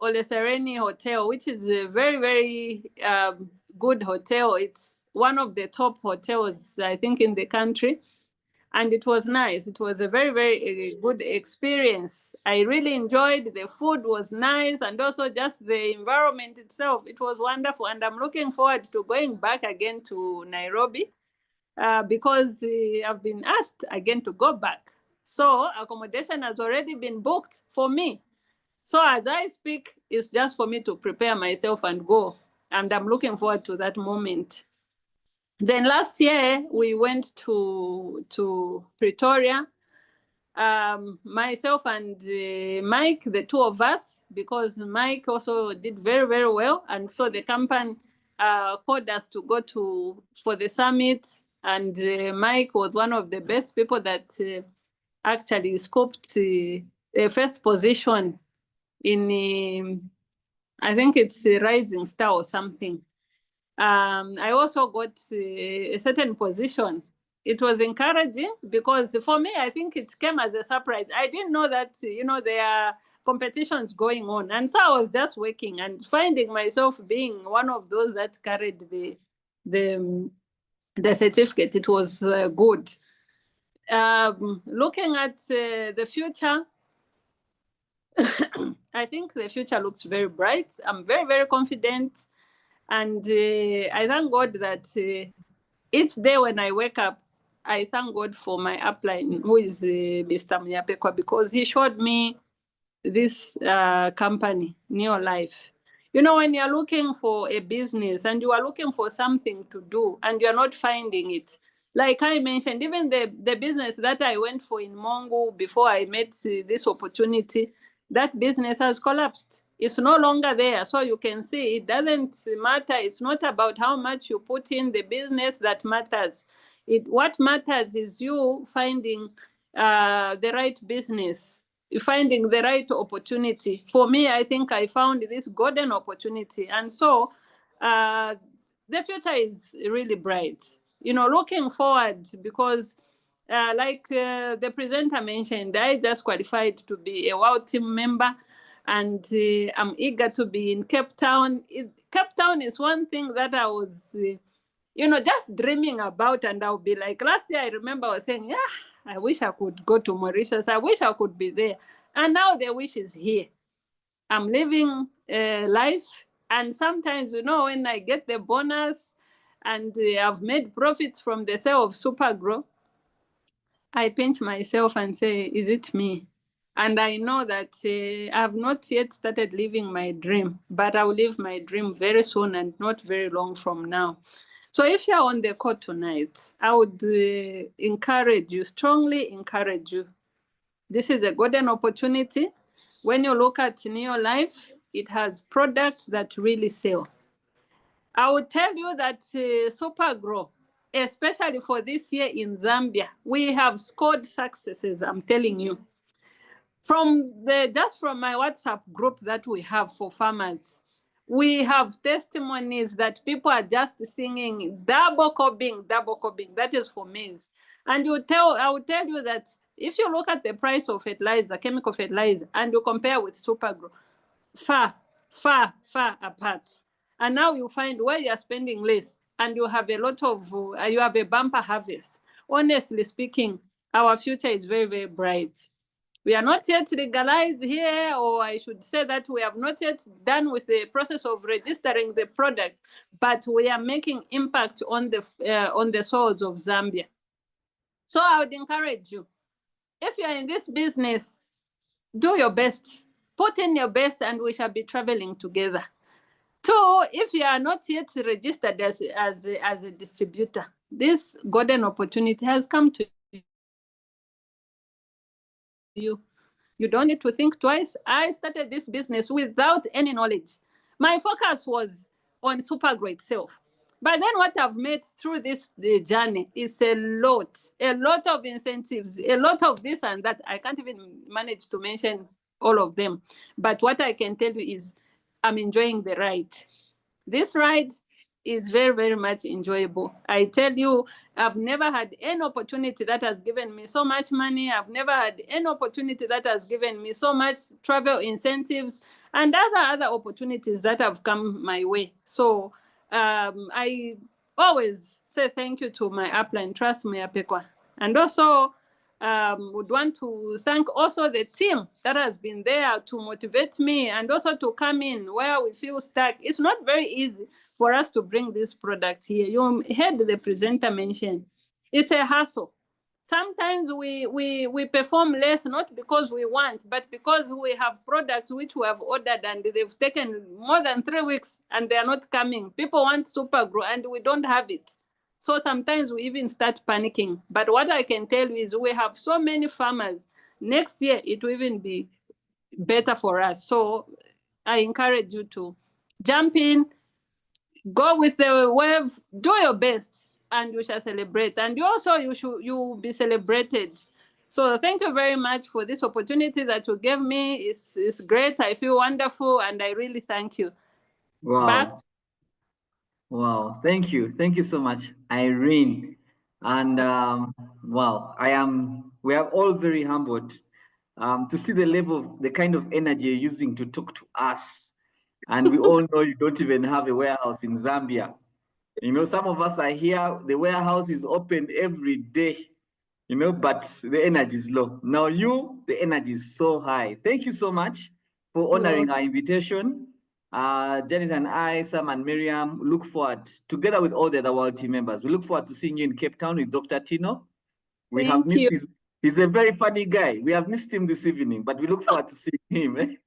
Ole Sereni Hotel, which is a very, very good hotel. It's one of the top hotels, I think, in the country. And it was nice. It was a very, very good experience. I really enjoyed. The food was nice, and also just the environment itself. It was wonderful. And I'm looking forward to going back again to Nairobi because I've been asked again to go back. So accommodation has already been booked for me. So as I speak, it's just for me to prepare myself and go. And I'm looking forward to that moment. Then last year, we went to Pretoria. Myself and Mike, the 2 of us, because Mike also did very, very well. And so the company called us to go for the summit. And Mike was one of the best people that actually scoped the first position in, I think it's a Rising Star or something. I also got a certain position. It was encouraging because for me, I think it came as a surprise. I didn't know that, there are competitions going on. And so I was just working and finding myself being one of those that carried the certificate. It was good. Looking at the future, I think the future looks very bright. I'm very, very confident. And I thank God that each day when I wake up, I thank God for my upline, who is Mr. Myapekwa, because he showed me this company, NeoLife. When you're looking for a business and you are looking for something to do and you're not finding it, like I mentioned, even the business that I went for in Mongo before I met this opportunity, that business has collapsed. It's no longer there. So you can see it doesn't matter. It's not about how much you put in the business that matters. What matters is you finding the right business, finding the right opportunity. For me, I think I found this golden opportunity. And so the future is really bright. Looking forward, because like the presenter mentioned, I just qualified to be a WOW team member, and I'm eager to be in Cape Town. Cape Town is one thing that I was, just dreaming about, and I'll be like, last year I remember I was saying, yeah, I wish I could go to Mauritius. I wish I could be there. And now the wish is here. I'm living life, and sometimes, when I get the bonus and I've made profits from the sale of Supergrow, I pinch myself and say, is it me? And I know that I have not yet started living my dream, but I will live my dream very soon and not very long from now. So if you're on the call tonight, I would encourage you, strongly encourage you. This is a golden opportunity. When you look at NeoLife, it has products that really sell. I will tell you that Supergrow, especially for this year in Zambia, we have scored successes, I'm telling you. Just from my WhatsApp group that we have for farmers, we have testimonies that people are just singing double cobbing. That is for maize. And I will tell you that if you look at the price of fertilizer, chemical fertilizer, and you compare with Supergrow, far apart. And now you find where you're spending less and you have you have a bumper harvest. Honestly speaking, our future is very, very bright. We are not yet legalized here, or I should say that we have not yet done with the process of registering the product, but we are making impact on the soils of Zambia. So I would encourage you, if you are in this business, do your best. Put in your best and we shall be traveling together. Two, if you are not yet registered as a distributor, this golden opportunity has come to you. You don't need to think twice. I started this business without any knowledge. My focus was on Supergrow itself. But then what I've made through this journey is a lot of incentives, a lot of this and that. I can't even manage to mention all of them. But what I can tell you is I'm enjoying the ride. This ride is very, very much enjoyable. I tell you, I've never had any opportunity that has given me so much money. I've never had any opportunity that has given me so much travel incentives and other opportunities that have come my way. So I always say thank you to my upline, trust me, Apekwa. And also would want to thank also the team that has been there to motivate me and also to come in where we feel stuck. It's not very easy for us to bring this product here. You heard the presenter mention. It's a hassle. Sometimes we perform less, not because we want, but because we have products which we have ordered and they've taken more than 3 weeks and they are not coming. People want Supergrow and we don't have it. So sometimes we even start panicking. But what I can tell you is we have so many farmers. Next year, it will even be better for us. So I encourage you to jump in, go with the wave, do your best, and you shall celebrate. And you will be celebrated. So thank you very much for this opportunity that you gave me. It's great. I feel wonderful, and I really thank you. Wow. Wow, thank you so much, Irene. And wow, we are all very humbled to see the level, the kind of energy you're using to talk to us. And we all know you don't even have a warehouse in Zambia. You know, some of us are here, the warehouse is open every day, you know, but the energy is low. Now the energy is so high. Thank you so much for honoring our invitation. Janet and I, Sam and Miriam, look forward, together with all the other World team members, we look forward to seeing you in Cape Town with Dr. Tino. We have missed he's a very funny guy. We have missed him this evening, but we look forward to seeing him.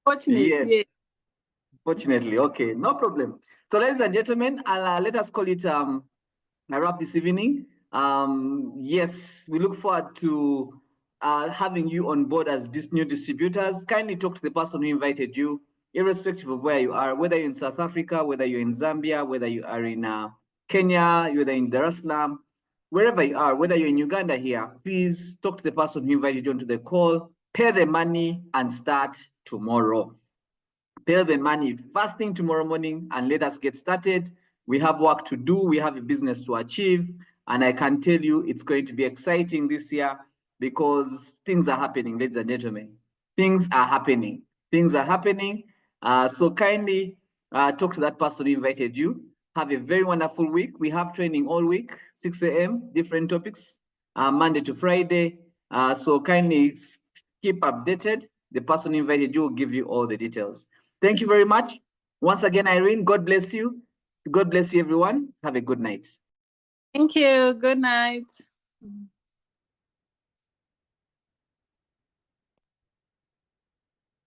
Fortunately, Fortunately, okay, no problem. So ladies and gentlemen, let us call it a wrap this evening. Yes, we look forward to having you on board as new distributors. Kindly talk to the person who invited you, irrespective of where you are, whether you're in South Africa, whether you're in Zambia, whether you are in Kenya, whether in Dar es Salaam, wherever you are, whether you're in Uganda here, please talk to the person who invited you onto the call, pay the money and start tomorrow. Pay the money first thing tomorrow morning and let us get started. We have work to do, we have a business to achieve, and I can tell you it's going to be exciting this year because things are happening, ladies and gentlemen. Things are happening. So kindly talk to that person who invited you. Have a very wonderful week. We have training all week, 6 a.m., different topics, Monday to Friday. So kindly keep updated. The person who invited you will give you all the details. Thank you very much. Once again, Irene, God bless you. God bless you, everyone. Have a good night. Thank you. Good night.